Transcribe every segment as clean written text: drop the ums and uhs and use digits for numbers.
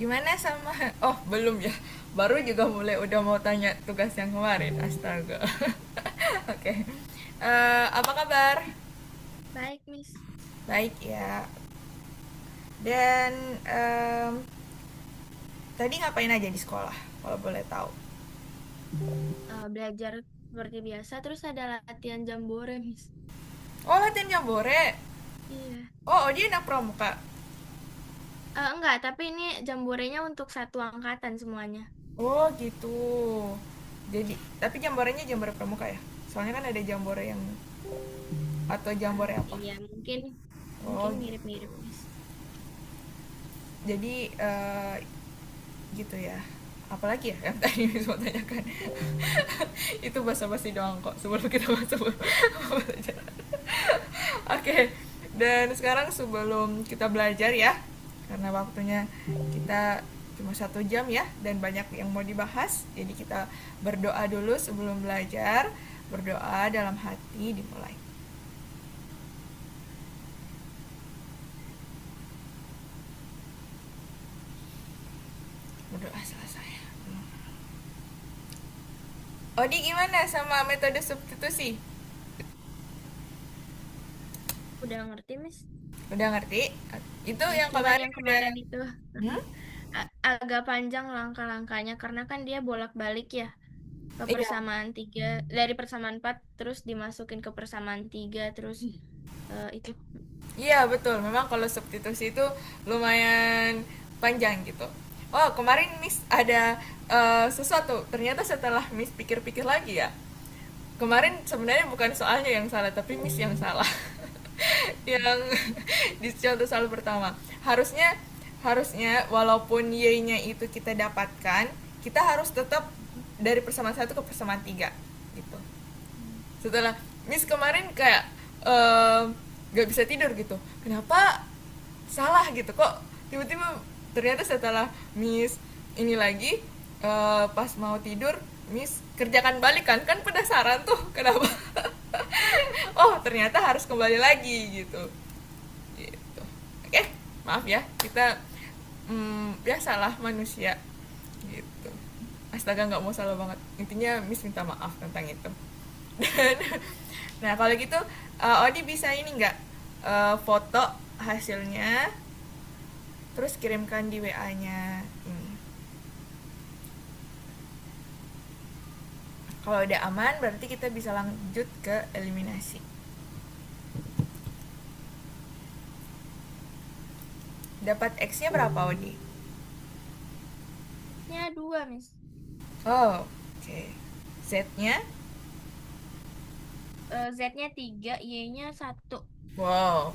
Gimana sama oh belum ya, baru juga mulai udah mau tanya tugas yang kemarin, astaga. Oke. Apa kabar? Baik, Miss. Baik ya. Dan tadi ngapain aja di sekolah kalau boleh tahu? Belajar seperti biasa, terus ada latihan jambore, Miss. Oh, latihan jambore. Iya. Oh, dia anak pramuka. Enggak, tapi ini jamborenya untuk satu angkatan semuanya. Oh gitu. Jadi tapi jamborenya jambore pramuka ya, soalnya kan ada jambore yang atau jambore apa. Iya, mungkin Oh mungkin gitu. mirip-mirip, Miss. Jadi gitu ya. Apalagi ya yang tadi mau tanyakan? Itu basa-basi doang kok sebelum kita masuk. Oke. Dan sekarang sebelum kita belajar ya, karena waktunya kita cuma 1 jam ya, dan banyak yang mau dibahas. Jadi kita berdoa dulu sebelum belajar. Berdoa dalam hati dimulai. Berdoa selesai. Odi gimana sama metode substitusi? Udah ngerti, Miss? Udah ngerti? Itu Ya, yang cuman kemarin yang udah. kemarin itu Hmm? agak panjang langkah-langkahnya karena kan dia bolak-balik ya ke Iya. persamaan tiga, dari persamaan 4 terus dimasukin ke persamaan 3 terus itu. Iya betul, memang kalau substitusi itu lumayan panjang gitu. Oh kemarin Miss ada sesuatu, ternyata setelah Miss pikir-pikir lagi ya, kemarin sebenarnya bukan soalnya yang salah, tapi Miss yang salah. Yang di contoh soal pertama, harusnya harusnya walaupun y-nya itu kita dapatkan, kita harus tetap dari persamaan 1 ke persamaan 3 gitu. Setelah Miss kemarin kayak nggak bisa tidur gitu, kenapa salah gitu kok, tiba-tiba ternyata setelah Miss ini lagi, pas mau tidur Miss kerjakan balik kan penasaran tuh kenapa. Oh ternyata harus kembali lagi gitu. Gitu. Oke, maaf ya kita ya salah manusia gitu. Astaga nggak mau salah banget, intinya Miss minta maaf tentang itu. Dan nah kalau gitu Odi bisa ini nggak, foto hasilnya terus kirimkan di WA-nya ini. Kalau udah aman berarti kita bisa lanjut ke eliminasi. Dapat X-nya berapa Odi? Ya dua, Miss. Oh, oke. Z-nya? Z-nya 3, Y-nya 1. Wow.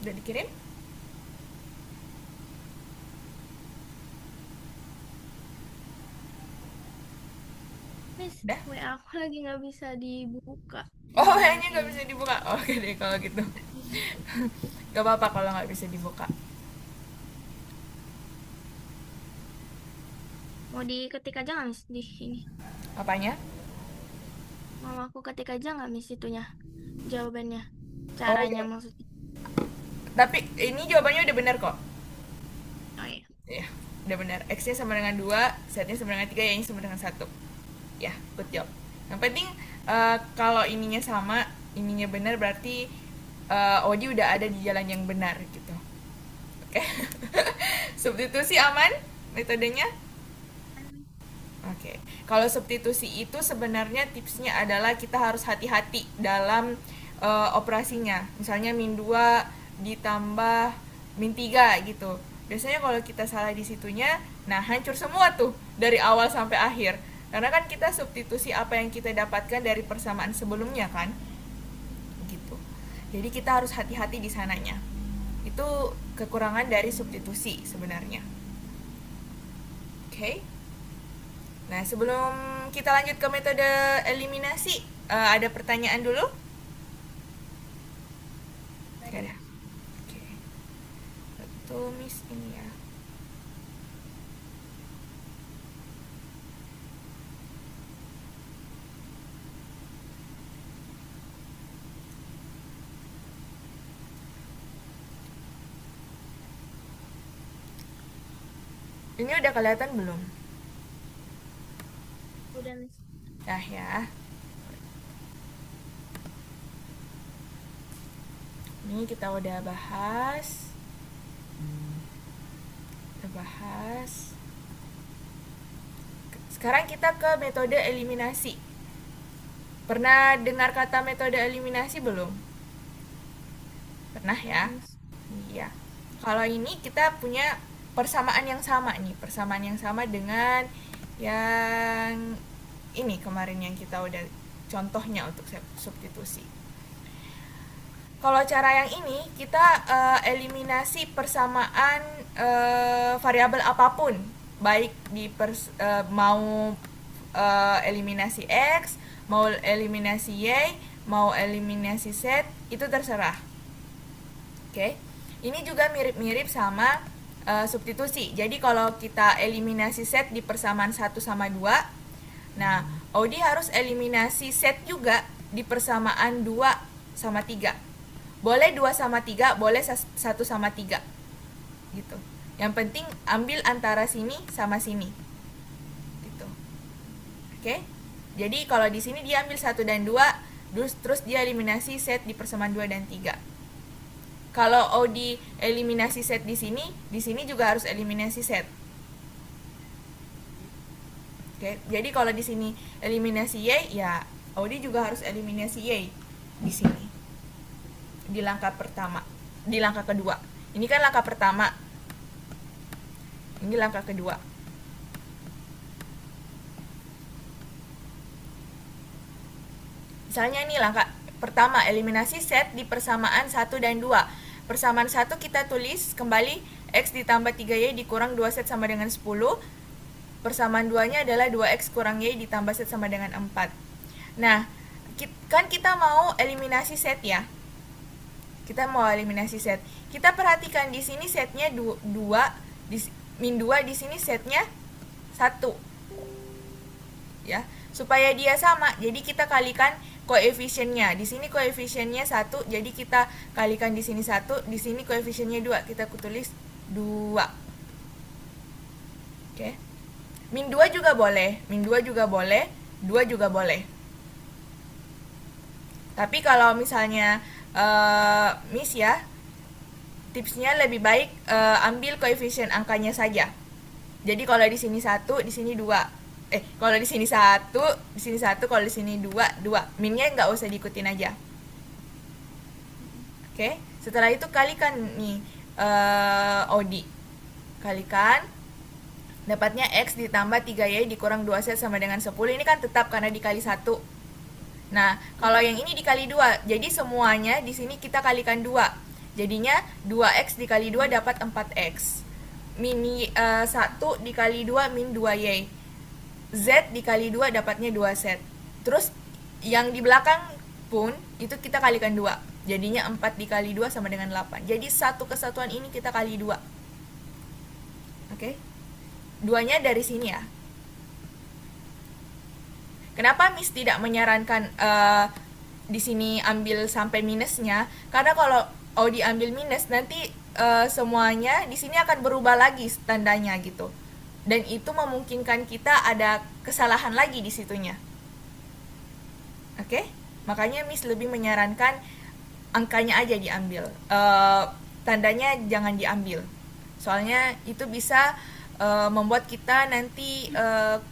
Udah dikirim? Miss, Udah? WA aku lagi nggak bisa dibuka. Oh, Gimana kayaknya nggak ini? bisa dibuka. Oke deh kalau gitu. Gak apa-apa kalau nggak bisa dibuka. Mau diketik aja nggak, Miss, di ini? Apanya? Mau aku ketik aja nggak, Miss, itunya? Jawabannya. Oh, Caranya ya. maksudnya. Tapi ini jawabannya udah benar kok. Oh iya. Ya, udah benar. X-nya sama dengan 2, Z-nya sama dengan 3, Y-nya sama dengan 1. Ya, good job. Yang penting kalau ininya sama, ininya benar berarti Odi udah ada di jalan yang benar gitu. Oke. Substitusi aman metodenya? Oke. Kalau substitusi itu sebenarnya tipsnya adalah kita harus hati-hati dalam operasinya. Misalnya min 2 ditambah min 3 gitu. Biasanya kalau kita salah di situnya, nah hancur semua tuh dari awal sampai akhir. Karena kan kita substitusi apa yang kita dapatkan dari persamaan sebelumnya kan. Gitu. Jadi kita harus hati-hati di sananya. Itu kekurangan dari substitusi sebenarnya. Oke. Nah, sebelum kita lanjut ke metode eliminasi, ada pertanyaan dulu? Gak ada. Oke. Betul, Miss, ini ya. Ini udah kelihatan belum? Udah, Miss. Nah ya. Ini kita udah bahas. Sekarang kita ke metode eliminasi. Pernah dengar kata metode eliminasi belum? Pernah ya? Iya. Kalau ini kita punya persamaan yang sama nih, persamaan yang sama dengan yang ini kemarin yang kita udah contohnya untuk substitusi. Kalau cara yang ini kita eliminasi persamaan variabel apapun, baik di mau eliminasi x, mau eliminasi y, mau eliminasi z, itu terserah. Oke. Ini juga mirip-mirip sama substitusi. Jadi kalau kita eliminasi set di persamaan 1 sama 2, nah Audi harus eliminasi set juga di persamaan 2 sama 3. Boleh 2 sama 3, boleh 1 sama 3. Gitu. Yang penting ambil antara sini sama sini. Gitu. Oke? Jadi kalau di sini dia ambil 1 dan 2, terus dia eliminasi set di persamaan 2 dan 3. Kalau Audi eliminasi set di sini juga harus eliminasi set. Oke, jadi kalau di sini eliminasi y, ya Audi juga harus eliminasi y di sini. Di langkah pertama, di langkah kedua. Ini kan langkah pertama. Ini langkah kedua. Misalnya ini langkah pertama, eliminasi set di persamaan 1 dan 2. Persamaan 1 kita tulis kembali x ditambah 3y dikurang 2z sama dengan 10. Persamaan 2-nya adalah 2x kurang y ditambah z sama dengan 4. Nah, kan kita mau eliminasi set ya. Kita mau eliminasi set. Kita perhatikan di sini setnya 2, min 2, di sini setnya 1. Ya, supaya dia sama, jadi kita kalikan koefisiennya. Di sini koefisiennya 1, jadi kita kalikan di sini 1, di sini koefisiennya 2, kita tulis 2. Oke. Min 2 juga boleh, min 2 juga boleh, 2 juga boleh. Tapi kalau misalnya Miss ya, tipsnya lebih baik ambil koefisien angkanya saja. Jadi kalau di sini 1, di sini 2. Kalau di sini 1, di sini 1, kalau di sini 2, 2. Minnya nggak usah diikutin aja. Oke, setelah itu kalikan nih Audi. Kalikan, dapatnya x ditambah 3y dikurang 2z sama dengan 10. Ini kan tetap karena dikali 1. Nah, kalau yang ini dikali 2, jadi semuanya di sini kita kalikan 2. Jadinya 2x dikali 2 dapat 4x. Min 1 dikali 2 min 2y. Z dikali 2 dapatnya 2z. Terus yang di belakang pun itu kita kalikan 2. Jadinya 4 dikali 2 sama dengan 8. Jadi satu kesatuan ini kita kali 2. Oke? 2-nya dari sini ya. Kenapa Miss tidak menyarankan di sini ambil sampai minusnya? Karena kalau Audi ambil minus, nanti semuanya di sini akan berubah lagi tandanya gitu. Dan itu memungkinkan kita ada kesalahan lagi di situnya. Oke? Makanya Miss lebih menyarankan angkanya aja diambil. Tandanya jangan diambil. Soalnya itu bisa membuat kita nanti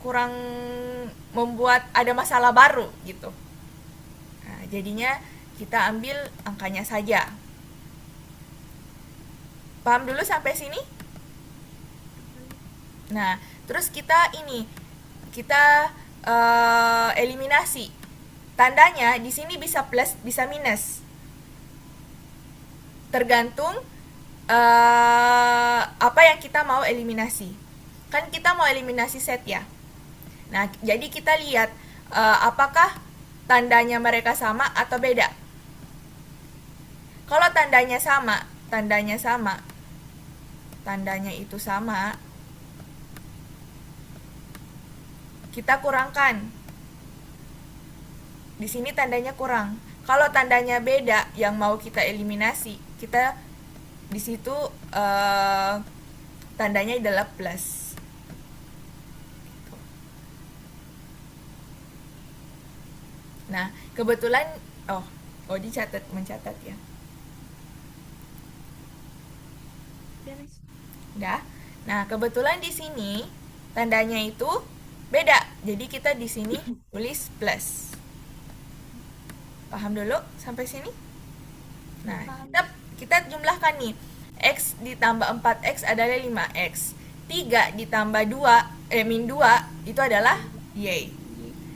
kurang membuat ada masalah baru gitu. Nah, jadinya kita ambil angkanya saja. Paham dulu sampai sini? Nah, terus kita eliminasi. Tandanya di sini bisa plus, bisa minus. Tergantung apa yang kita mau eliminasi. Kan kita mau eliminasi set ya. Nah, jadi kita lihat apakah tandanya mereka sama atau beda. Kalau tandanya itu sama, kita kurangkan. Di sini tandanya kurang. Kalau tandanya beda yang mau kita eliminasi, kita di situ tandanya adalah plus. Nah, kebetulan mencatat ya. Udah. Nah, kebetulan di sini tandanya itu beda. Jadi kita di sini tulis plus. Paham dulu sampai sini? Nah, kita jumlahkan nih. X ditambah 4x adalah 5x. 3 ditambah 2 min 2 itu adalah y.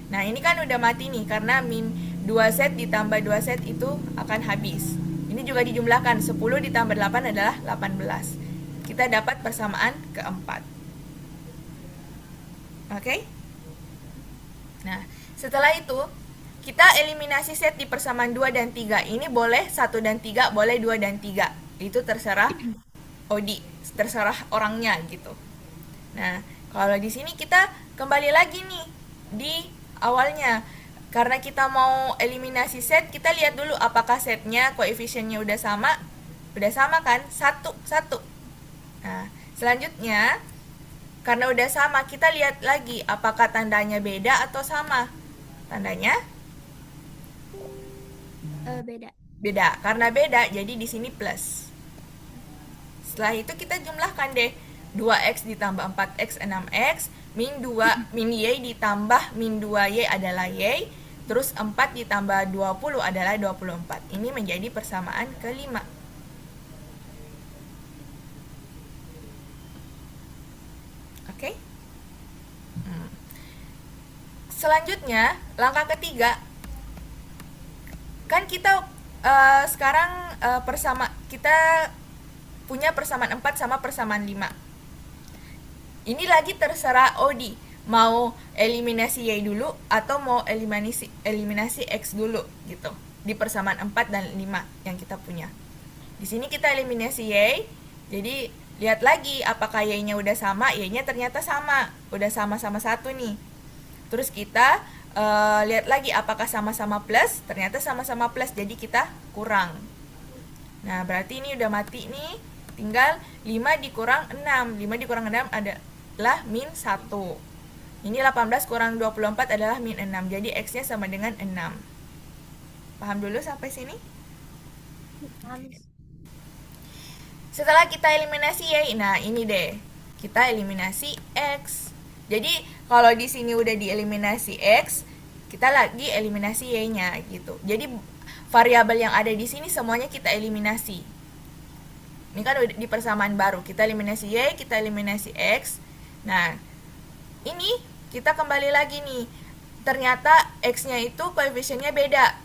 Nah, ini kan udah mati nih karena min 2 set ditambah 2 set itu akan habis. Ini juga dijumlahkan. 10 ditambah 8 adalah 18. Kita dapat persamaan keempat. Oke? Nah, setelah itu kita eliminasi set di persamaan 2 dan 3. Ini boleh 1 dan 3, boleh 2 dan 3. Itu terserah Odi, terserah orangnya gitu. Nah, kalau di sini kita kembali lagi nih di awalnya. Karena kita mau eliminasi set, kita lihat dulu apakah setnya koefisiennya udah sama. Udah sama kan? 1, 1. Nah, selanjutnya karena udah sama, kita lihat lagi apakah tandanya beda atau sama. Tandanya Beda. beda. Karena beda, jadi di sini plus. Setelah itu kita jumlahkan deh. 2x ditambah 4x 6x, min 2 min y ditambah min 2y adalah y, terus 4 ditambah 20 adalah 24. Ini menjadi persamaan kelima. Oke? Selanjutnya, langkah ketiga, kan kita sekarang kita punya persamaan 4 sama persamaan 5. Ini lagi terserah Odi, mau eliminasi y dulu atau mau eliminasi x dulu gitu. Di persamaan 4 dan 5 yang kita punya. Di sini kita eliminasi y. Jadi lihat lagi apakah y-nya udah sama, y-nya ternyata sama. Udah sama-sama 1 nih. Terus kita lihat lagi apakah sama-sama plus, ternyata sama-sama plus, jadi kita kurang. Nah, berarti ini udah mati nih. Tinggal 5 dikurang 6. 5 dikurang 6 adalah min 1. Ini 18 kurang 24 adalah min 6. Jadi X-nya sama dengan 6. Paham dulu sampai sini? Setelah kita eliminasi Y, nah ini deh. Kita eliminasi X. Jadi, kalau di sini udah dieliminasi X, kita lagi eliminasi Y-nya gitu. Jadi, variabel yang ada di sini semuanya kita eliminasi. Ini kan udah di persamaan baru. Kita eliminasi Y, kita eliminasi X. Nah, ini kita kembali lagi nih. Ternyata X-nya itu koefisiennya beda.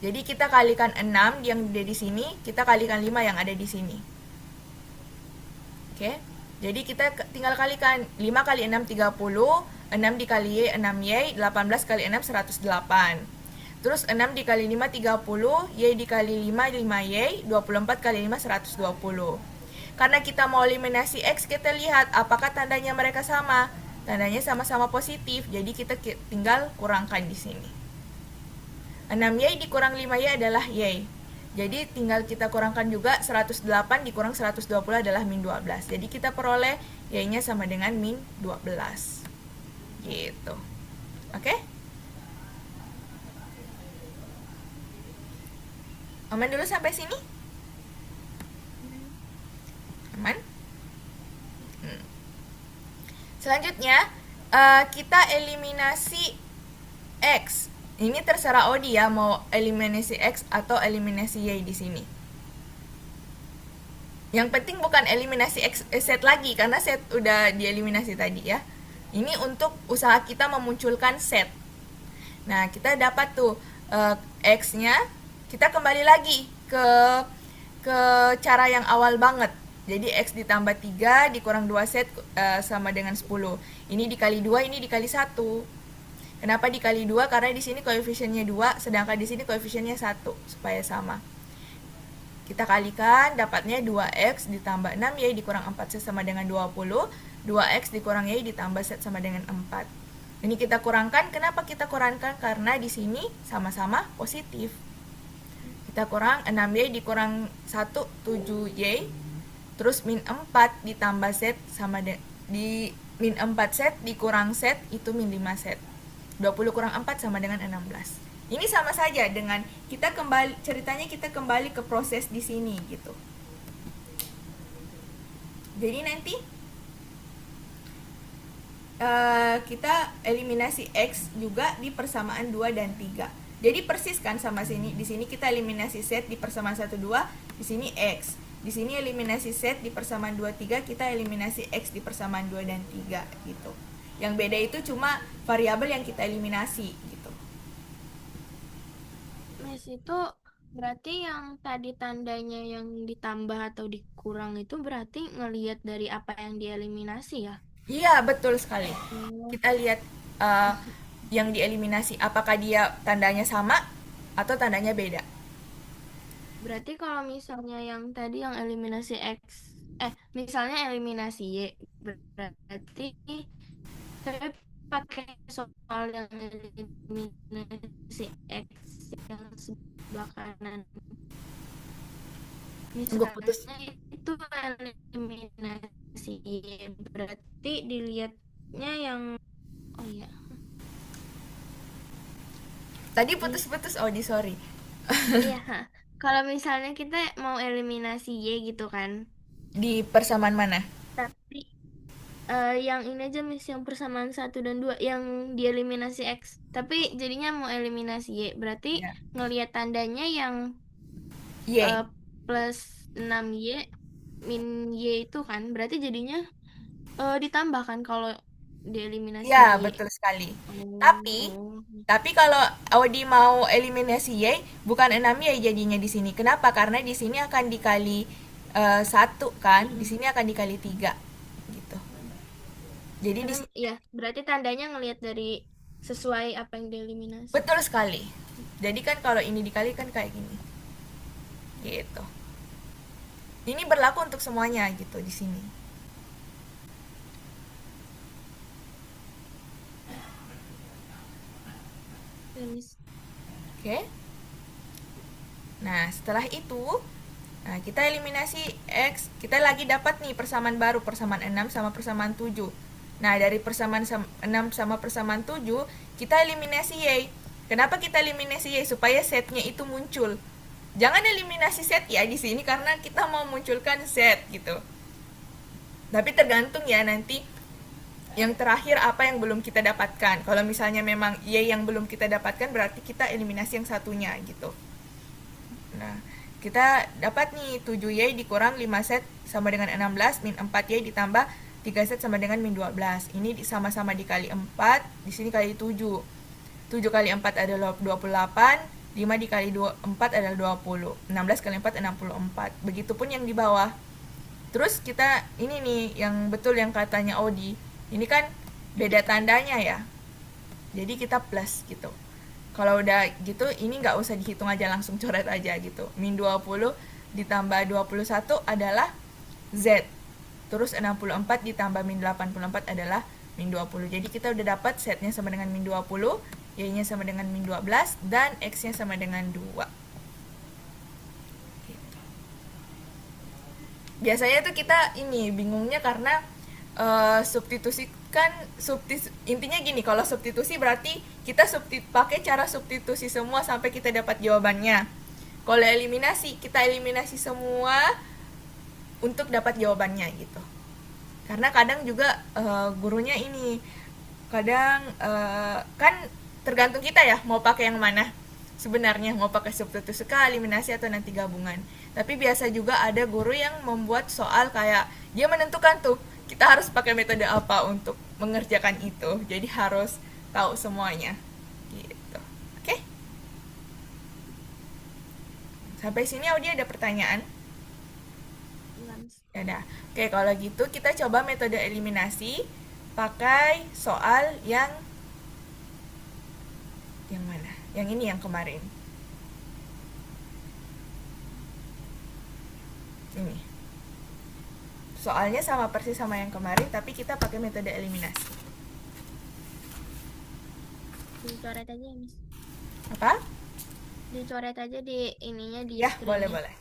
Jadi, kita kalikan 6 yang ada di sini, kita kalikan 5 yang ada di sini. Oke? Jadi kita tinggal kalikan 5 kali 6 30, 6 dikali Y 6Y, 18 kali 6 108. Terus 6 dikali 5 30, Y dikali 5 5Y, 24 kali 5 120. Karena kita mau eliminasi X, kita lihat apakah tandanya mereka sama. Tandanya sama-sama positif, jadi kita tinggal kurangkan di sini. 6Y dikurang 5Y adalah Y. Jadi tinggal kita kurangkan juga 108 dikurang 120 adalah min 12. Jadi kita peroleh Y-nya sama dengan min 12. Gitu. Oke? Aman dulu sampai sini? Aman? Selanjutnya, kita eliminasi X. Ini terserah Odi ya, mau eliminasi X atau eliminasi Y di sini. Yang penting bukan eliminasi X set lagi, karena set udah dieliminasi tadi ya. Ini untuk usaha kita memunculkan set. Nah, kita dapat tuh X-nya, kita kembali lagi ke cara yang awal banget. Jadi X ditambah 3 dikurang 2 set sama dengan 10. Ini dikali 2, ini dikali 1. Kenapa dikali 2? Karena di sini koefisiennya 2, sedangkan di sini koefisiennya 1, supaya sama. Kita kalikan, dapatnya 2x ditambah 6y dikurang 4 set sama dengan 20. 2x dikurang y ditambah set sama dengan 4. Ini kita kurangkan. Kenapa kita kurangkan? Karena di sini sama-sama positif. Kita kurang 6y dikurang 1, 7y. Terus min 4 ditambah set sama di min 4 set dikurang set itu min 5 set. 20 kurang 4 sama dengan 16. Ini sama saja dengan kita kembali, ceritanya kita kembali ke proses di sini gitu. Jadi nanti kita eliminasi X juga di persamaan 2 dan 3. Jadi persis kan sama sini. Di sini kita eliminasi set di persamaan 1, 2, di sini X. Di sini eliminasi set di persamaan 2, 3, kita eliminasi X di persamaan 2 dan 3 gitu. Yang beda itu cuma variabel yang kita eliminasi gitu. Miss, itu berarti yang tadi tandanya yang ditambah atau dikurang itu berarti ngelihat dari apa yang dieliminasi ya? Iya, betul sekali. Oh. Kita lihat yang dieliminasi, apakah dia tandanya sama atau tandanya beda. Berarti kalau misalnya yang tadi yang eliminasi X, misalnya eliminasi Y, berarti saya pakai soal yang eliminasi X yang sebelah kanan. Tunggu, putus. Misalnya itu eliminasi Y, berarti dilihatnya yang, oh iya, Tadi putus-putus, Odi, sorry. iya. Kalau misalnya kita mau eliminasi Y gitu kan, Di persamaan mana? tapi yang ini aja Miss, yang persamaan 1 dan 2 yang dieliminasi X. Tapi jadinya mau eliminasi Y. Berarti Ya. ngelihat tandanya yang Y. plus 6Y min Y itu kan. Berarti jadinya ditambah kan kalau dieliminasi Ya, Y. betul sekali. Oh. Tapi kalau Odi mau eliminasi Y, bukan 6Y jadinya di sini. Kenapa? Karena di sini akan dikali 1 kan, di sini akan dikali 3 gitu. Jadi di sini Ya, berarti tandanya ngelihat dari sesuai apa yang dieliminasi. betul sekali. Jadi kan kalau ini dikalikan kayak gini. Gitu. Ini berlaku untuk semuanya gitu di sini. Ya, Miss. Oke. Nah, setelah itu kita eliminasi X, kita lagi dapat nih persamaan baru, persamaan 6 sama persamaan 7. Nah, dari persamaan 6 sama persamaan 7, kita eliminasi Y. Kenapa kita eliminasi Y? Supaya setnya itu muncul. Jangan eliminasi set ya di sini karena kita mau munculkan set gitu. Tapi tergantung ya nanti yang terakhir apa yang belum kita dapatkan. Kalau misalnya memang Y yang belum kita dapatkan, berarti kita eliminasi yang satunya gitu. Nah, kita dapat nih 7Y dikurang 5 set sama dengan 16, min 4Y ditambah 3 set sama dengan min 12. Ini sama-sama dikali 4, di sini kali 7. 7 kali 4 adalah 28, 5 dikali 4 adalah 20. 16 kali 4 64. Begitupun yang di bawah. Terus kita ini nih yang betul yang katanya Odi. Ini kan beda tandanya ya. Jadi kita plus gitu. Kalau udah gitu ini nggak usah dihitung aja, langsung coret aja gitu. Min 20 ditambah 21 adalah Z. Terus 64 ditambah min 84 adalah min 20. Jadi kita udah dapat setnya sama dengan min 20, Y-nya sama dengan min 12, dan X-nya sama dengan 2. Gitu. Biasanya tuh kita ini bingungnya karena substitusi kan intinya gini, kalau substitusi berarti kita pakai cara substitusi semua sampai kita dapat jawabannya. Kalau eliminasi, kita eliminasi semua untuk dapat jawabannya gitu. Karena kadang juga gurunya ini kadang kan tergantung kita ya mau pakai yang mana. Sebenarnya mau pakai substitusi kah, eliminasi atau nanti gabungan. Tapi biasa juga ada guru yang membuat soal kayak dia menentukan tuh kita harus pakai metode apa untuk mengerjakan itu. Jadi harus tahu semuanya. Gitu. Oke? Sampai sini Audi ada pertanyaan? Enggak, Miss. Ya udah. Oke, kalau gitu kita coba metode eliminasi pakai soal yang mana? Yang ini yang kemarin. Ini. Soalnya sama persis sama yang kemarin, tapi kita pakai metode eliminasi. Dicoret aja ya, Miss. Apa? Dicoret aja di ininya di Ya, screennya. boleh.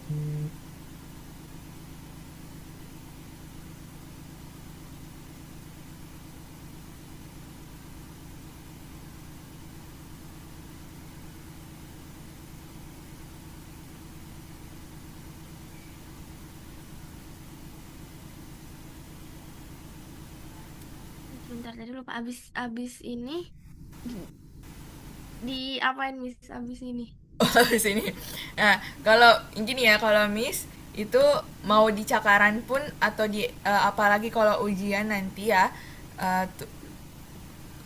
Hmm. Bentar tadi lupa abis ini di apain, Miss, abis ini. Di sini. Nah, kalau gini ya, kalau Miss itu mau di cakaran pun atau apalagi kalau ujian nanti ya, eh, tu-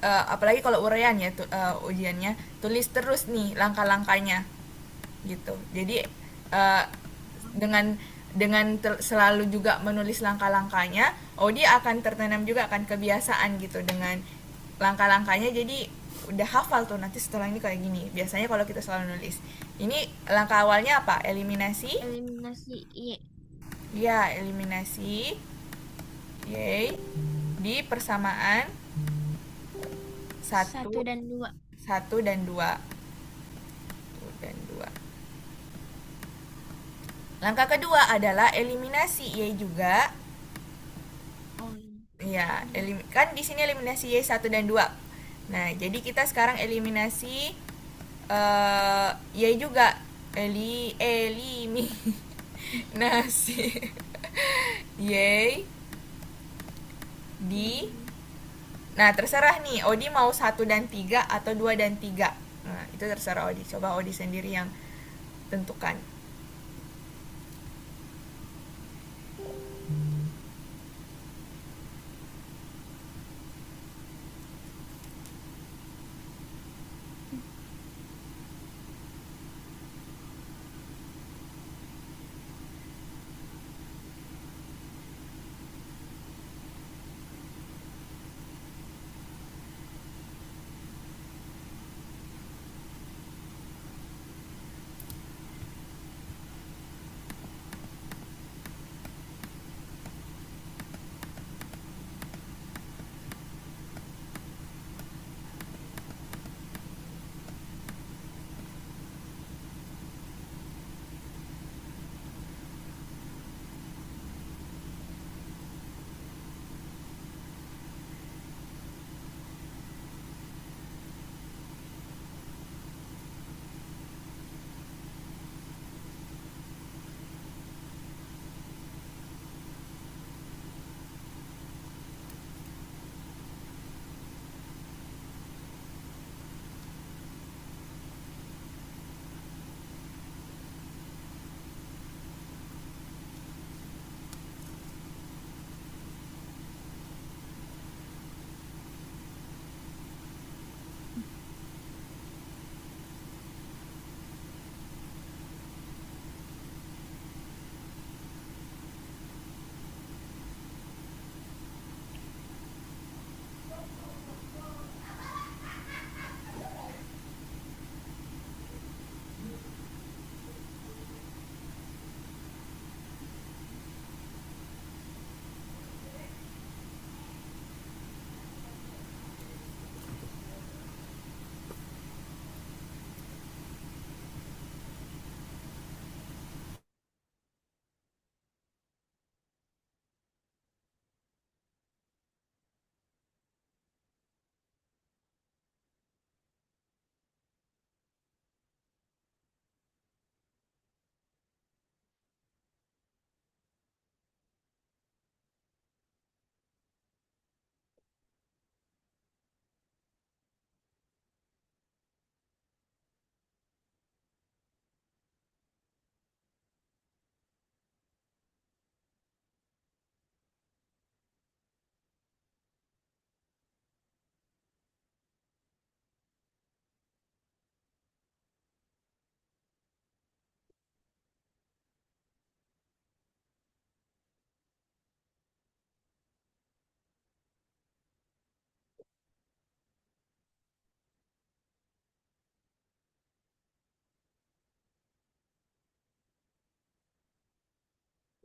apalagi kalau uraian ya ujiannya, tulis terus nih langkah-langkahnya gitu. Jadi eh, dengan selalu juga menulis langkah-langkahnya, Odi akan tertanam juga akan kebiasaan gitu dengan langkah-langkahnya. Jadi udah hafal tuh nanti setelah ini kayak gini. Biasanya kalau kita selalu nulis. Ini langkah awalnya apa? Eliminasi. Eliminasi Y. Ya, eliminasi. Yay. Di persamaan Satu satu dan dua. satu dan 2. Dan 2. Langkah kedua adalah eliminasi Y juga. Oh iya. Ya, kan di sini eliminasi Y1 dan 2. Nah, jadi kita sekarang eliminasi Y juga. Eliminasi Y di. Nah, terserah nih, Odi mau 1 dan 3 atau 2 dan 3. Nah, itu terserah Odi. Coba Odi sendiri yang tentukan.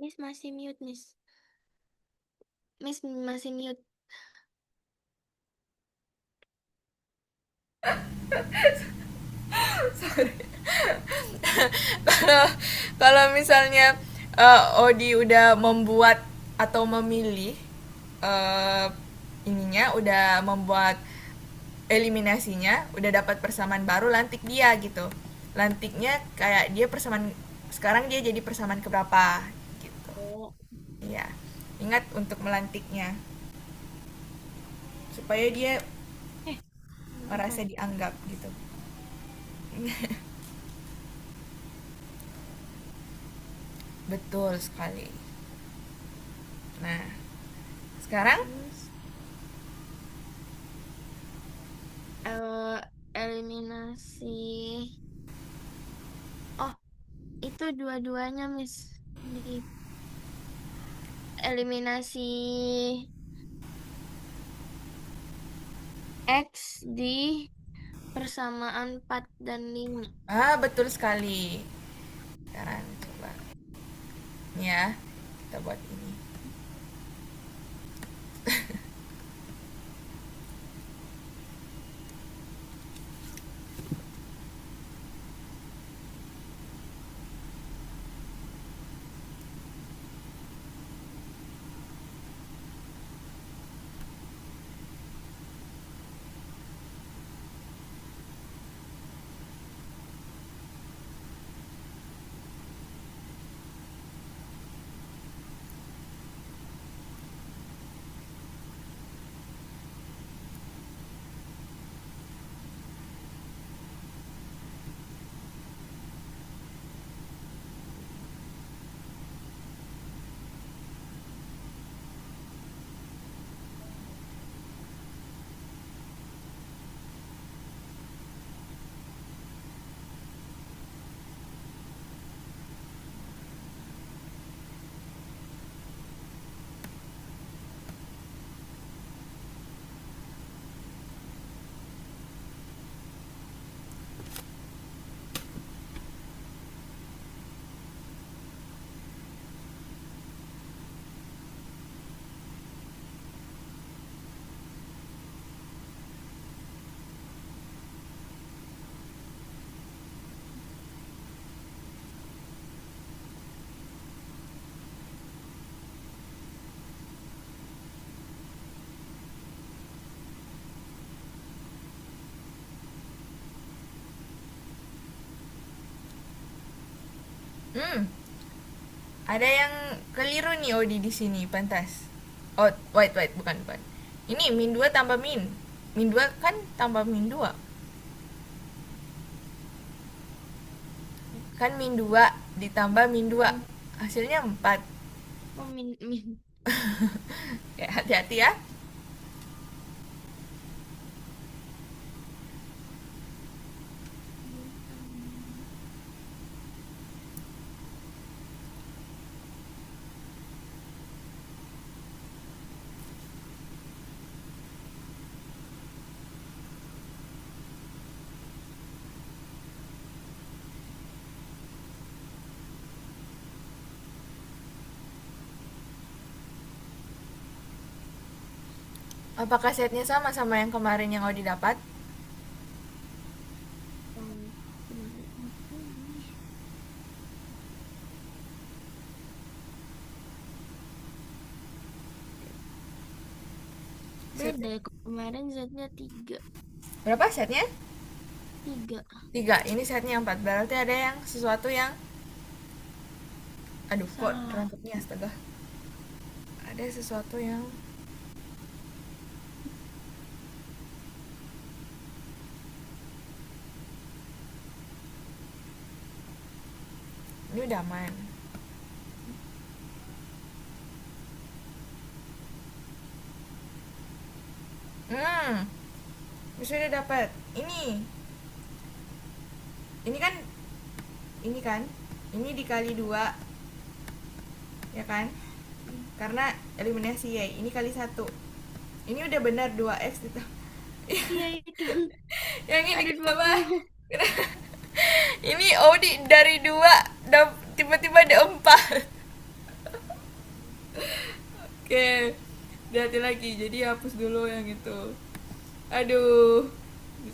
Miss masih mute, Miss. Miss masih mute. kalau kalau misalnya Odi udah membuat atau memilih eh, ininya, udah membuat eliminasinya, udah dapat persamaan baru, lantik dia gitu. Lantiknya kayak dia persamaan, sekarang dia jadi persamaan keberapa gitu. Oh, Iya, ingat untuk melantiknya supaya dia eh, merasa bentar. dianggap gitu. Betul sekali. Nah, sekarang Terus eh eliminasi. Oh, itu dua-duanya, Miss. Di eliminasi X di persamaan 4 dan 5. betul sekali. Sekarang coba nih ya, kita buat ini. Hmm, ada yang keliru nih Odi di sini, pantas. Oh, wait, wait, bukan, bukan. Ini min 2 tambah min. Min 2 kan tambah min 2. Kan min 2 ditambah min 2. Hmm. Hasilnya 4. Oh, min. Ya, hati-hati ya. Apakah setnya sama sama yang kemarin yang Odi dapat? Oh, kemarin apa ini? Set Beda, kemarin Z-nya 3. berapa setnya? 3. 3. Ini setnya 4. Berarti ada yang sesuatu yang, aduh, kok Salah. terangkapnya astaga. Ada sesuatu yang, ini udah aman. Hmm, bisa udah dapat. Ini kan, ini kan, ini dikali 2, ya kan? Karena eliminasi Y, ini kali 1. Ini udah benar 2x ditambah. Iya itu. Yang ini Ada kenapa? 20. Ini Audi dari 2 tiba-tiba ada 4. Oke, hati lagi. Jadi hapus dulu yang itu. Aduh, di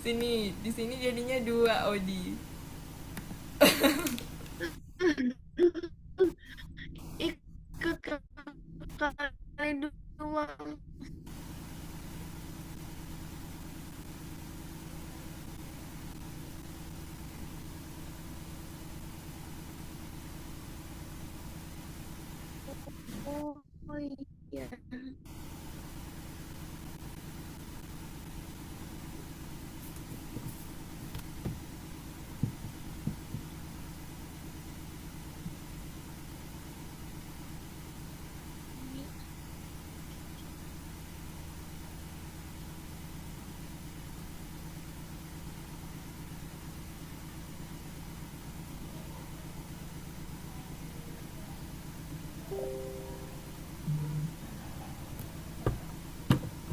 sini jadinya dua Odi. Ikut kali doang. Oh iya.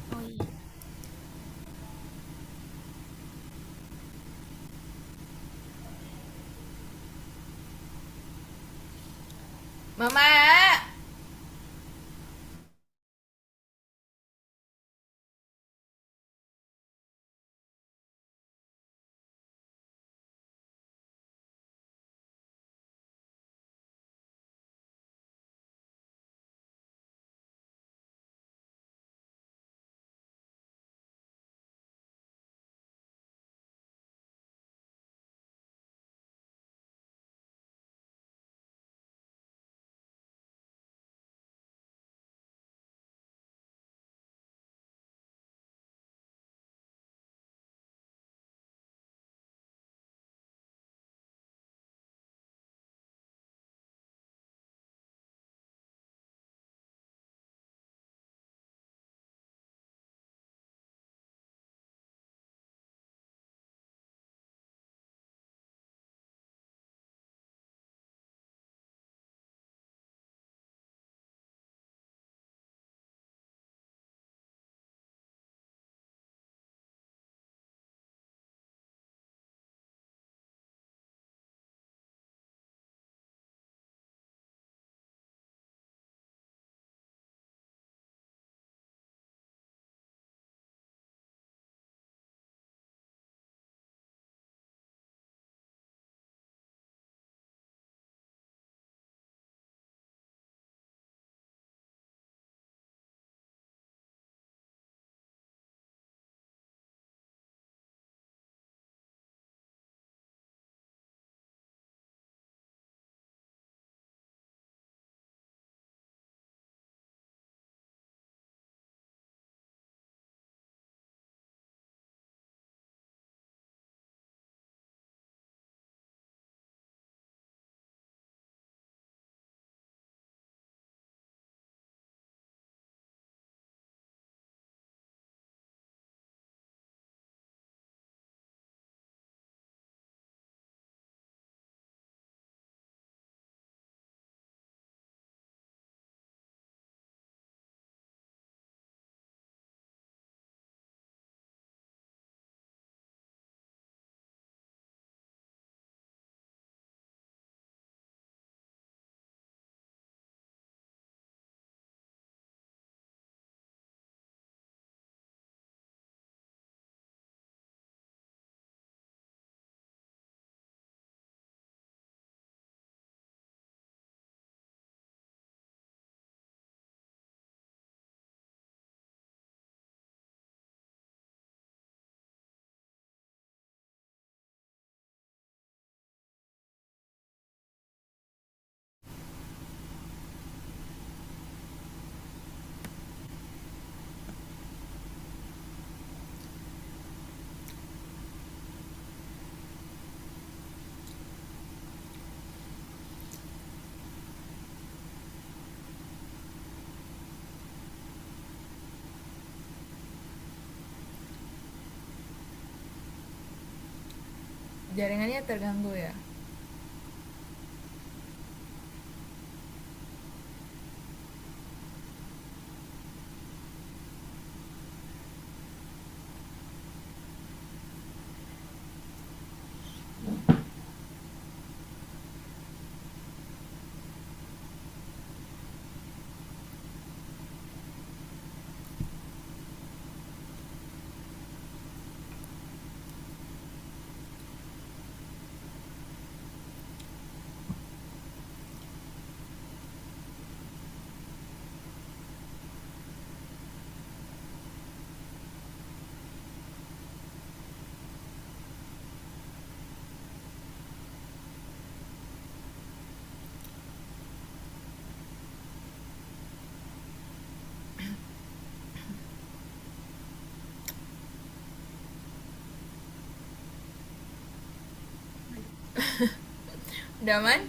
Oh iya. Mama, jaringannya terganggu ya. Udah aman?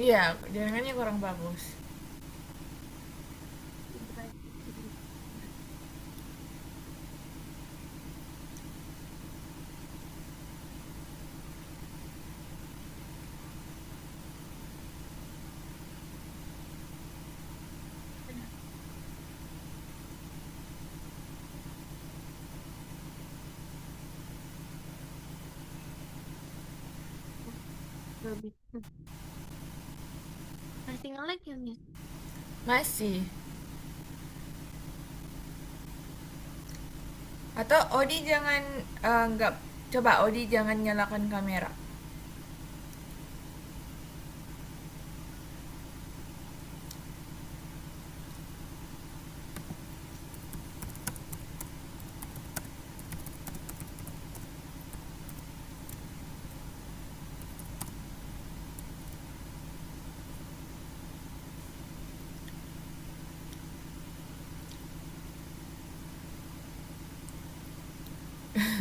Iya, jaringannya kurang bagus. Lebih. Masih nge-lag ya, Miss? Masih. Atau Odi jangan nggak coba Odi jangan nyalakan kamera.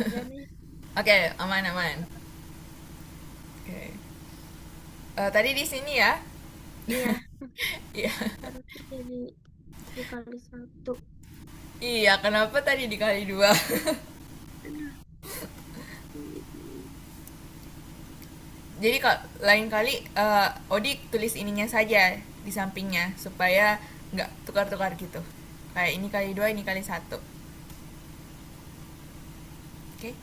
Udah, Miss. Oke, aman aman. Oke. Tadi di sini ya. Iya, Iya. harusnya jadi dikali satu. Iya, kenapa tadi dikali dua? Aduh. Jadi kalau lain kali Odi tulis ininya saja di sampingnya supaya nggak tukar-tukar gitu. Kayak ini kali dua, ini kali satu. Oke?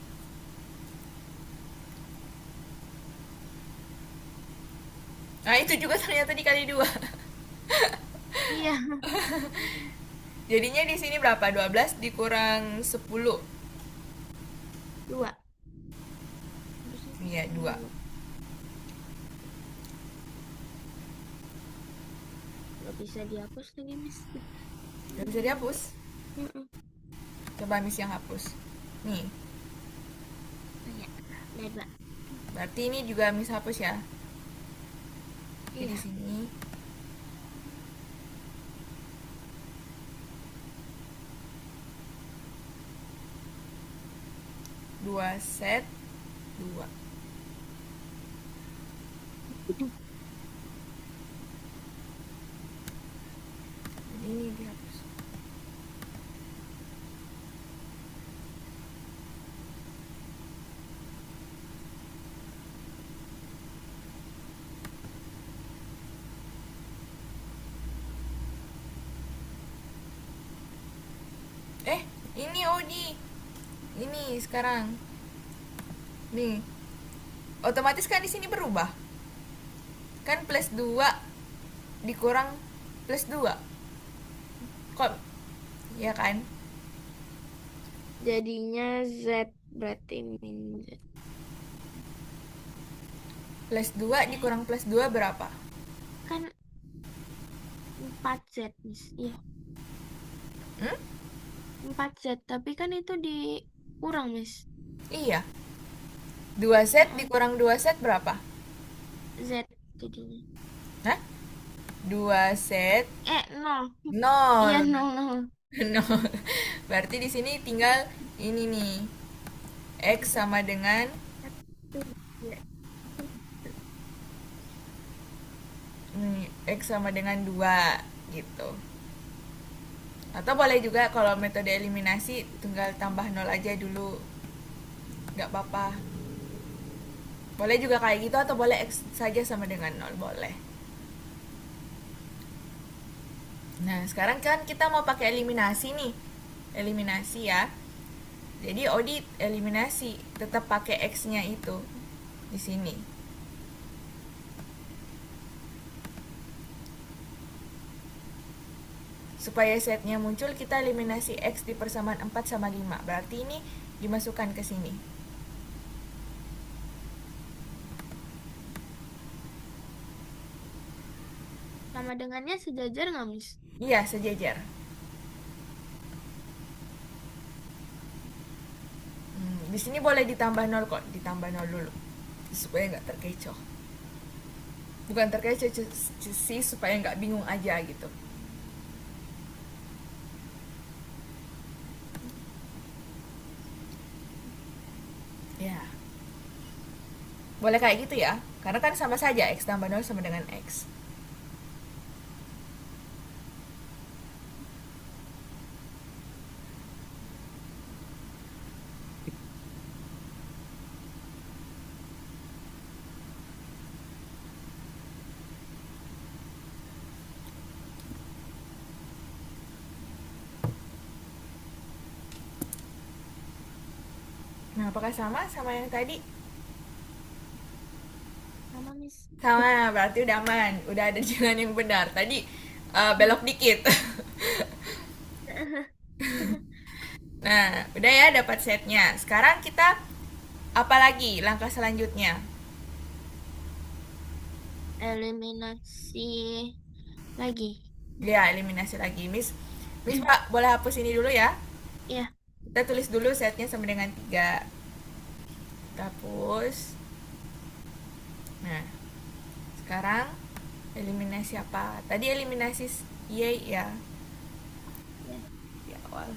Nah itu juga ternyata dikali dua. Iya, Jadinya di sini berapa? 12 dikurang 10. dua. Harusnya Iya, 2. dua. Nggak bisa dihapus lagi, Miss. Gak bisa dihapus. Mm-mm. Coba Miss yang hapus. Nih, Oh, ya. Udah dua. berarti ini juga Miss hapus ya. Oke, di Iya. sini. Dua set, dua. Jadi ini dihapus. Ini Odi. Ini sekarang. Nih. Otomatis kan di sini berubah. Kan plus 2 dikurang plus 2. Kok ya kan? Jadinya Z berarti min Z. Plus 2 dikurang plus 2 berapa? Kan 4Z, Miss. Iya, Hmm? 4Z. Tapi kan itu dikurang, Miss. Iya. 2 set Oh, dikurang 2 set berapa? Z jadinya. Hah? 2 set Nol. Iya, 0. nol, nol. 0. Berarti di sini tinggal ini nih. X sama dengan Iya. X sama dengan 2 gitu. Atau boleh juga kalau metode eliminasi tinggal tambah 0 aja dulu. Nggak apa-apa. Boleh juga kayak gitu atau boleh X saja sama dengan 0, boleh. Nah, sekarang kan kita mau pakai eliminasi nih. Eliminasi ya. Jadi Odi eliminasi tetap pakai X-nya itu di sini. Supaya setnya muncul kita eliminasi X di persamaan 4 sama 5. Berarti ini dimasukkan ke sini. Sama dengannya sejajar nggak, Miss? Iya, sejajar. Di sini boleh ditambah 0 kok, ditambah 0 dulu supaya nggak terkecoh. Bukan terkecoh sih, supaya nggak bingung aja gitu. Ya, boleh kayak gitu ya. Karena kan sama saja X tambah nol sama dengan X. Nah, apakah sama yang tadi? Sama, Miss. Sama, berarti udah aman. Udah ada jalan yang benar. Tadi belok dikit. Nah, udah ya dapat setnya. Sekarang kita apa lagi langkah selanjutnya? Eliminasi lagi. Ya, eliminasi lagi. Miss Pak, boleh hapus ini dulu ya. Ya, Kita tulis dulu setnya sama dengan 3. Kita hapus. Nah, sekarang eliminasi apa? Tadi eliminasi Y ya, ya. di awal.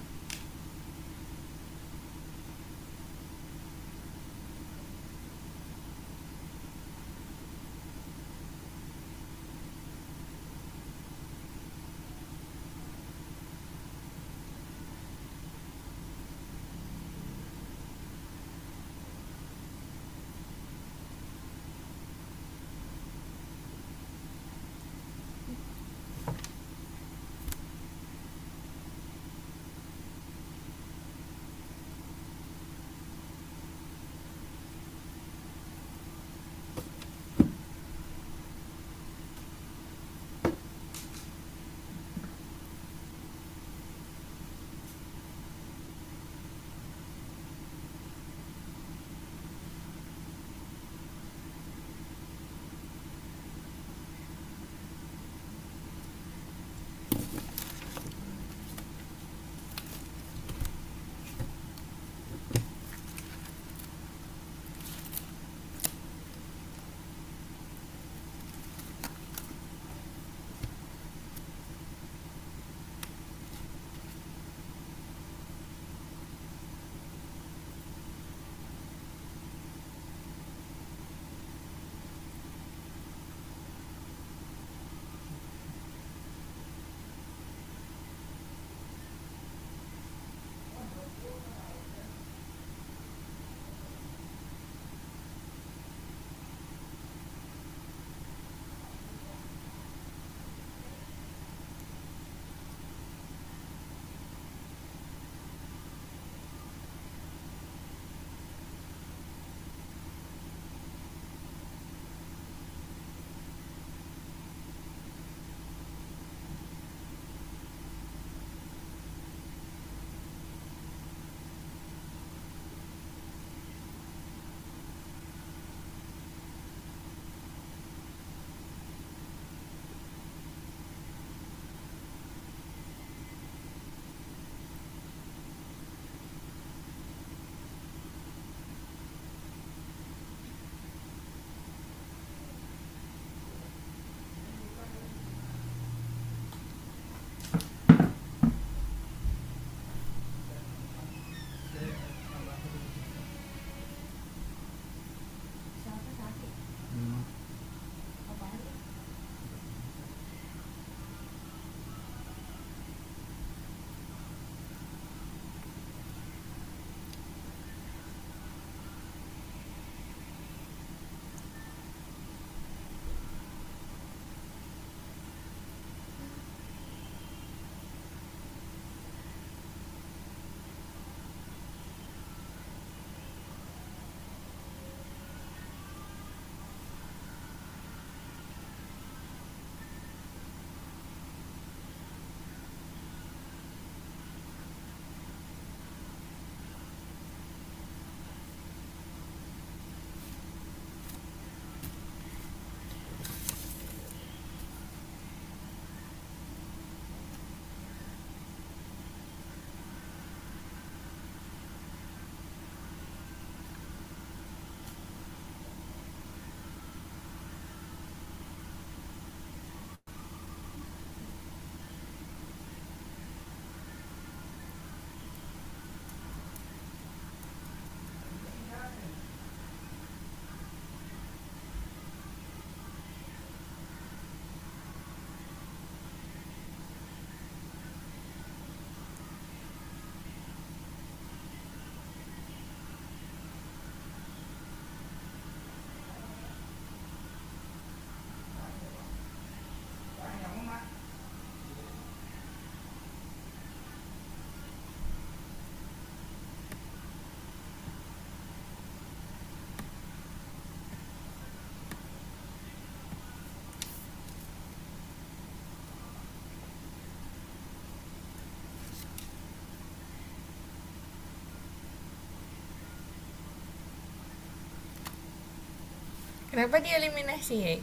Kenapa dieliminasi ya?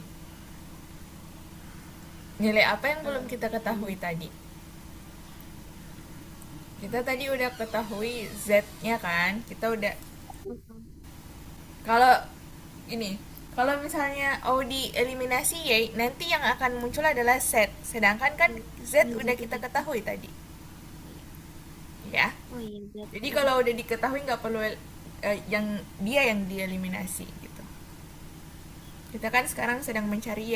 Nilai apa yang belum kita ketahui Hmm. tadi? Kita tadi udah ketahui Z-nya kan? Kita udah, Mm-mm. kalau ini, kalau misalnya O dieliminasi Y, nanti yang akan muncul adalah Z. Sedangkan kan Z Yang udah satu kita lagi. ketahui tadi, Iya. ya. Oh iya, Z. Jadi kalau udah diketahui nggak perlu yang dia yang dieliminasi gitu. Kita kan sekarang sedang mencari Y.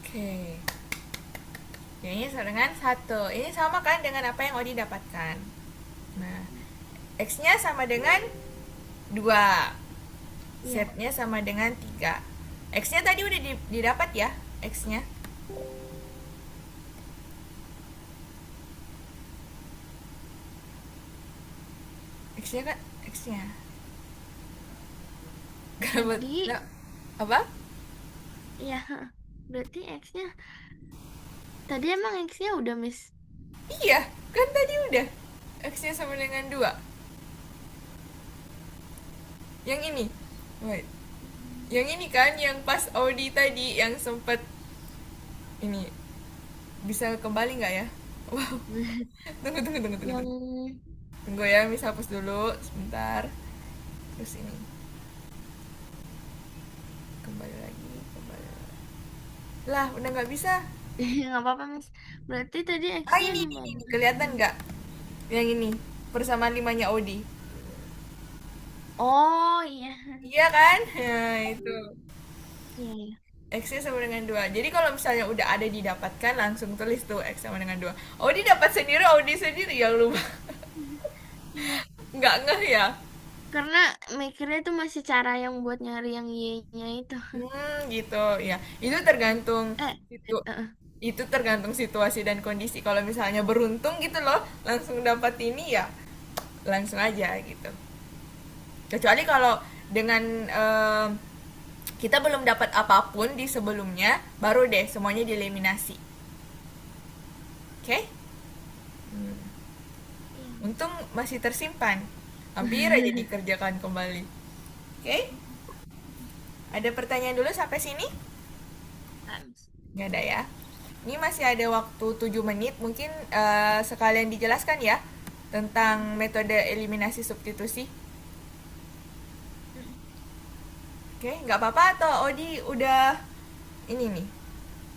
Oke. Ya, ini dengan 1. Ini sama kan dengan apa yang Odi dapatkan. Nah, X-nya sama dengan 2. Iya. Z-nya sama dengan 3. X-nya tadi udah didapat ya, X-nya. X-nya kan, X-nya. Tadi, Nah, apa? ya, berarti X-nya, tadi emang X-nya udah, Miss. Iya, kan tadi udah. X-nya sama dengan 2. Yang ini. Wait. Yang ini kan yang pas Audi tadi yang sempet ini bisa kembali nggak ya? Wow. Tunggu. Yang, Tunggu ya, Miss hapus dulu sebentar. Terus ini kembali lagi, kembali lagi. Lah, udah nggak bisa. nggak apa-apa, Miss. Berarti tadi Ah, X-nya ini, lima ini. belas Kelihatan nggak? Yang ini persamaan 5-nya Audi. Oh, iya. Iya kan? Nah, itu. Iya, iya. X-nya sama dengan 2. Jadi kalau misalnya udah ada didapatkan, langsung tulis tuh X sama dengan 2. Audi dapat sendiri, Audi sendiri yang lupa. Iya. Nggak ngeh ya? Karena mikirnya tuh masih cara yang buat nyari yang Y-nya itu. Gitu ya. Itu tergantung Eh, situ, eh, itu tergantung situasi dan kondisi. Kalau misalnya beruntung gitu loh, langsung dapat ini ya, langsung aja gitu. Kecuali kalau dengan kita belum dapat apapun di sebelumnya, baru deh semuanya dieliminasi. Oke? Okay? iya. Untung masih tersimpan. Hampir aja dikerjakan kembali. Oke? Okay? Ada pertanyaan dulu sampai sini? Kan. Nggak ada ya. Ini masih ada waktu 7 menit. Mungkin sekalian dijelaskan ya tentang metode eliminasi substitusi. Oke, nggak apa-apa atau Odi udah ini nih?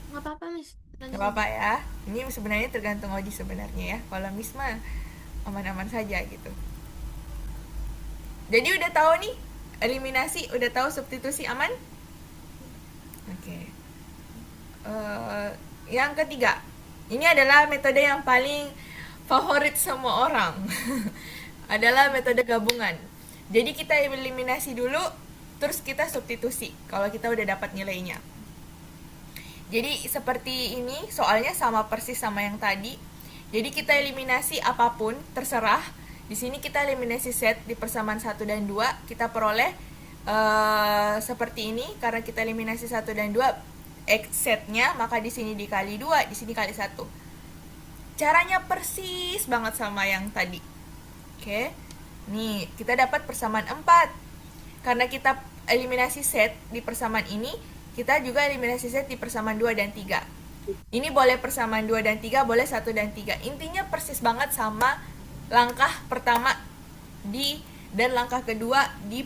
Nggak apa-apa, Miss. Nggak Lanjut apa-apa aja. ya. Ini sebenarnya tergantung Odi sebenarnya ya. Kalau Miss mah aman-aman saja gitu. Jadi udah tahu nih eliminasi, udah tahu substitusi aman? Oke. Eh, yang ketiga, ini adalah metode yang paling favorit semua orang. Adalah metode gabungan. Jadi kita eliminasi dulu, terus kita substitusi kalau kita udah dapat nilainya. Jadi seperti ini, soalnya sama persis sama yang tadi. Jadi kita eliminasi apapun, terserah. Di sini kita eliminasi set di persamaan 1 dan 2, kita peroleh seperti ini karena kita eliminasi 1 dan 2 X setnya, maka di sini dikali 2, di sini kali 1. caranya persis banget sama yang tadi. Oke. Nih, kita dapat persamaan 4. Karena kita eliminasi set di persamaan ini, kita juga eliminasi set di persamaan 2 dan 3. Ini boleh persamaan 2 dan 3, boleh 1 dan 3. Intinya persis banget sama langkah pertama dan langkah kedua di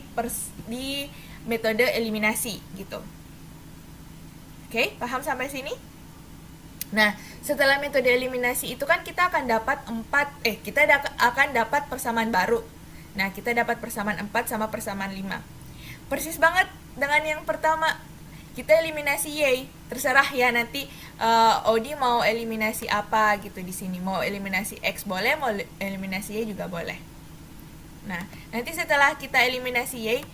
metode eliminasi gitu. Oke, paham sampai sini? Nah, setelah metode eliminasi itu kan kita akan dapat akan dapat persamaan baru. Nah, kita dapat persamaan 4 sama persamaan 5. Persis banget dengan yang pertama. Kita eliminasi Y. Terserah ya nanti Odi mau eliminasi apa gitu di sini. Mau eliminasi X boleh, mau eliminasi Y juga boleh. Nah, nanti setelah kita eliminasi Y,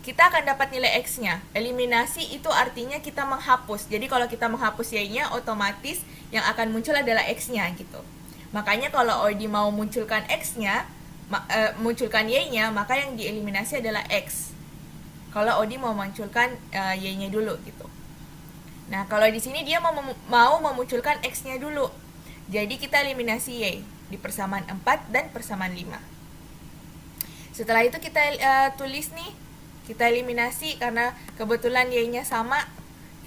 kita akan dapat nilai X-nya. Eliminasi itu artinya kita menghapus. Jadi kalau kita menghapus Y-nya, otomatis yang akan muncul adalah X-nya gitu. Makanya kalau Odi mau munculkan X-nya, munculkan Y-nya, maka yang dieliminasi adalah X. Kalau Odi mau munculkan Y-nya dulu gitu. Nah, kalau di sini dia mau memunculkan X-nya dulu. Jadi kita eliminasi Y di persamaan 4 dan persamaan 5. Setelah itu kita tulis nih, kita eliminasi karena kebetulan Y-nya sama,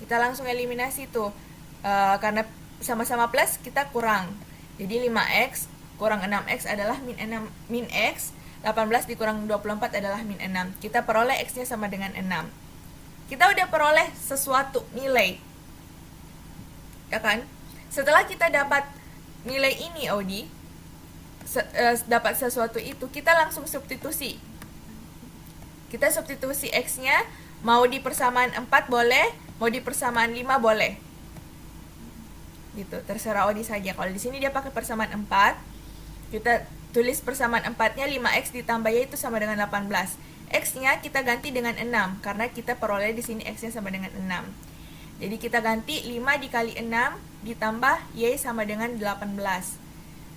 kita langsung eliminasi tuh. Karena sama-sama plus, kita kurang. Jadi 5X kurang 6X adalah min X, 18 dikurang 24 adalah min 6. Kita peroleh X-nya sama dengan 6. Kita udah peroleh sesuatu nilai. Ya kan? Setelah kita dapat nilai ini, Odi, dapat sesuatu itu, kita langsung substitusi. Kita substitusi X-nya, mau di persamaan 4 boleh, mau di persamaan 5 boleh. Gitu, terserah Odi saja. Kalau di sini dia pakai persamaan 4, kita tulis persamaan 4-nya 5X ditambah Y itu sama dengan 18. X-nya kita ganti dengan 6, karena kita peroleh di sini X-nya sama dengan 6. Jadi kita ganti 5 dikali 6 ditambah Y sama dengan 18.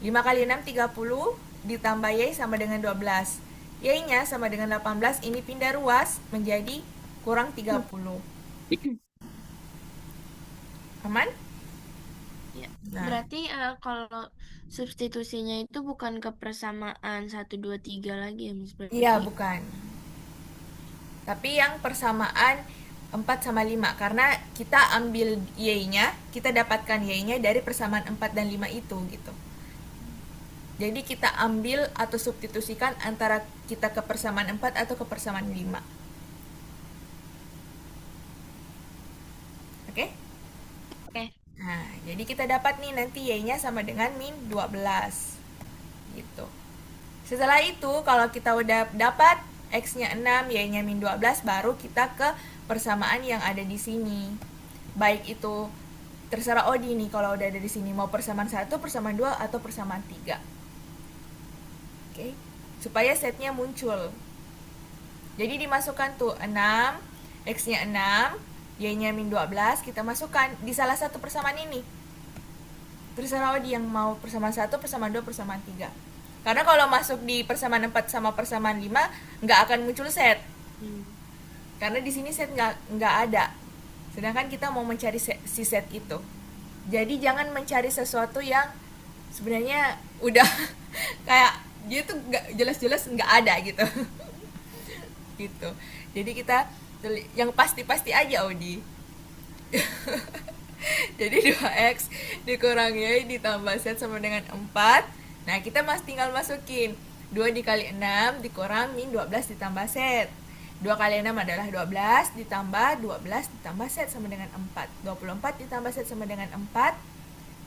5 kali 6, 30, ditambah Y sama dengan 12. Y-nya sama dengan 18, ini pindah ruas menjadi kurang 30. Aman? Ya, Nah, berarti kalau substitusinya itu bukan ke persamaan 1, 2, 3 lagi ya, Miss? iya Berarti bukan. Tapi yang persamaan 4 sama 5, karena kita ambil Y-nya, kita dapatkan Y-nya dari persamaan 4 dan 5 itu gitu. Jadi kita ambil atau substitusikan antara kita ke persamaan 4 atau ke persamaan 5. Oke? oke. Nah, jadi kita dapat nih nanti Y-nya sama dengan min 12. Gitu. Setelah itu, kalau kita udah dapat X-nya 6, Y-nya min 12, baru kita ke persamaan yang ada di sini. Baik itu terserah Odi nih kalau udah ada di sini, mau persamaan 1, persamaan 2, atau persamaan 3. Oke, supaya setnya muncul. Jadi dimasukkan tuh 6, X-nya 6, Y-nya min 12, kita masukkan di salah satu persamaan ini. Terserah Odi yang mau persamaan 1, persamaan 2, persamaan 3. Karena kalau masuk di persamaan 4 sama persamaan 5, nggak akan muncul set. Karena di sini set nggak ada. Sedangkan kita mau mencari si set itu. Jadi jangan mencari sesuatu yang sebenarnya udah kayak dia tuh nggak jelas-jelas nggak ada gitu. Gitu. Jadi kita yang pasti-pasti aja, Odi. Jadi 2X dikurangi ditambah set sama dengan 4. Nah, kita tinggal masukin 2 dikali 6 dikurang min 12 ditambah set. 2 kali 6 adalah 12 ditambah 12 ditambah set sama dengan 4. 24 ditambah set sama dengan 4.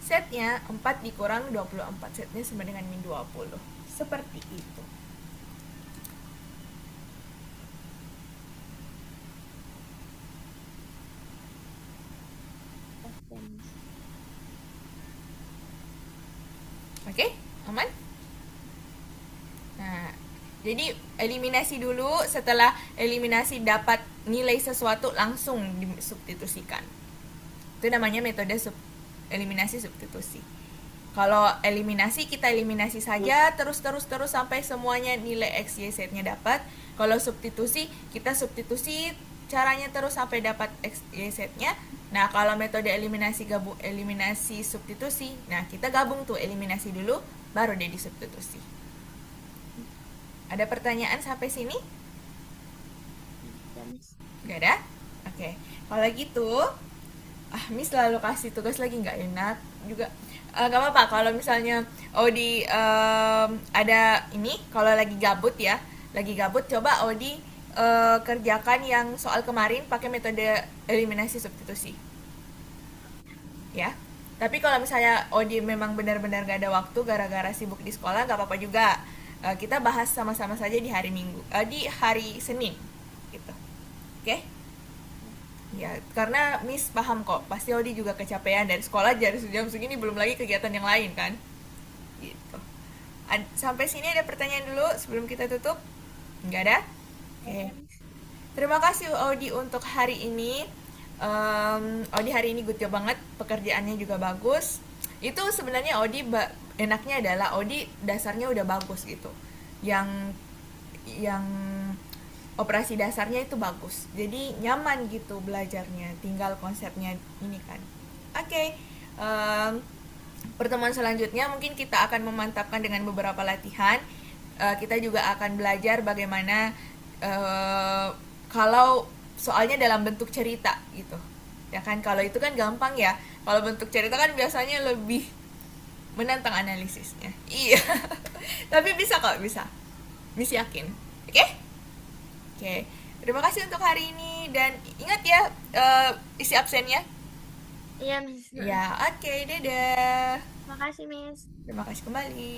Setnya 4 dikurang 24. Setnya sama dengan min 20. Seperti itu. Oke, aman? Nah, jadi eliminasi dulu, setelah eliminasi dapat nilai sesuatu langsung disubstitusikan. Itu namanya metode eliminasi substitusi. Kalau eliminasi kita eliminasi saja terus sampai semuanya nilai X, Y, Z-nya dapat. Kalau substitusi kita substitusi caranya terus sampai dapat X, Y, Z-nya. Nah, kalau metode eliminasi substitusi, nah kita gabung tuh eliminasi dulu, baru deh disubstitusi. Ada pertanyaan sampai sini? Ya, Miss. Gak ada? Oke. Kalau gitu, Miss selalu kasih tugas lagi nggak enak juga. Gak apa-apa kalau misalnya Odi ada ini, kalau lagi gabut ya, lagi gabut coba Odi kerjakan yang soal kemarin pakai metode eliminasi substitusi. Ya. Tapi kalau misalnya Odi memang benar-benar gak ada waktu gara-gara sibuk di sekolah, gak apa-apa juga. Kita bahas sama-sama saja di hari Minggu, di hari Senin, gitu. Oke? Ya, karena Miss paham kok, pasti Odi juga kecapean dari sekolah jam segini, belum lagi kegiatan yang lain kan? Gitu. Sampai sini ada pertanyaan dulu sebelum kita tutup? Nggak ada? Oke. Ya, Miss. Terima kasih Odi untuk hari ini. Odi hari ini good job banget, pekerjaannya juga bagus. Itu sebenarnya enaknya adalah Odi dasarnya udah bagus gitu. Yang operasi dasarnya itu bagus. Jadi nyaman gitu belajarnya. Tinggal konsepnya ini kan. Oke. Pertemuan selanjutnya mungkin kita akan memantapkan dengan beberapa latihan. Kita juga akan belajar bagaimana kalau soalnya dalam bentuk cerita gitu. Ya kan, kalau itu kan gampang ya. Kalau bentuk cerita kan biasanya lebih menantang analisisnya. Iya. Tapi bisa kok, bisa. Miss yakin. Oke? Oke. Terima kasih untuk hari ini dan ingat ya isi absennya. Iya, Miss. Ya, oke, dadah. Makasih, Miss. Terima kasih kembali.